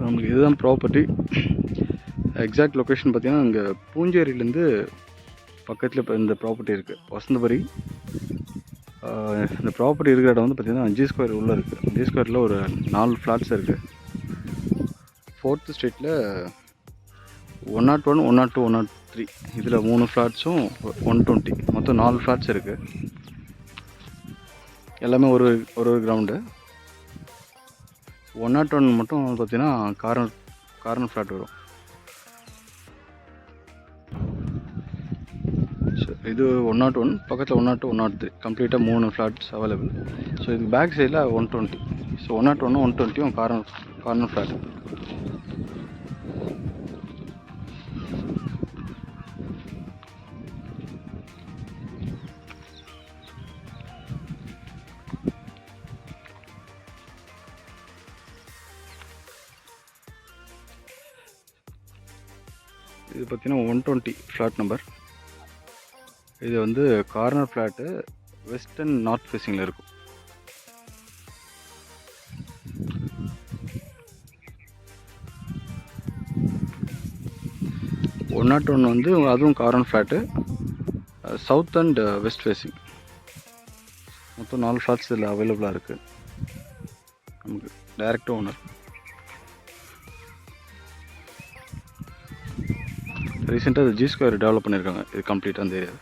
நமக்கு இதுதான் property. Exact location பார்த்தீங்கன்னா இங்கே பூஞ்சேரியிலேருந்து பக்கத்தில் இப்போ இந்த ப்ராப்பர்ட்டி இருக்குது வசந்தபுரி. இந்த ப்ராப்பர்ட்டி இருக்கிற இடம் வந்து பார்த்திங்கன்னா 5 ஸ்கொயர் உள்ளே இருக்குது. 5 ஸ்கொயரில் ஒரு 4 ஃப்ளாட்ஸ் இருக்குது. 4th ஸ்ட்ரீட்டில் 101, 102, 103 இதில் 3 ஃப்ளாட்ஸும் 120 மொத்தம் 4 ஃப்ளாட்ஸ் இருக்குது. எல்லாமே ஒரு கிரவுண்டு. 101 மட்டும் பார்த்திங்கன்னா கார்னர் ஃப்ளாட் வரும். ஸோ இது 101 பக்கத்தில் 102, 103 கம்ப்ளீட்டாக 3 ஃப்ளாட்ஸ் அவைலபிள். ஸோ இதுக்கு பேக் சைடில் 120. So 101, 120 corner flat. இது பார்த்திங்கன்னா 120 ஃப்ளாட் நம்பர். இது வந்து corner flat, west and north ஃபேஸிங்கில் இருக்கும். ஒன் நாட் ஒன் வந்து அதுவும் corner flat, south and west facing. மொத்தம் 4 ஃப்ளாட்ஸ் இதில் அவைலபிளாக இருக்குது. நமக்கு டைரக்ட் ஓனர். ரீசெண்டாக அது G ஸ்கொயர் டெவலப் பண்ணியிருக்காங்க. இது கம்ப்ளீட்டாக அந்த ஏரியா.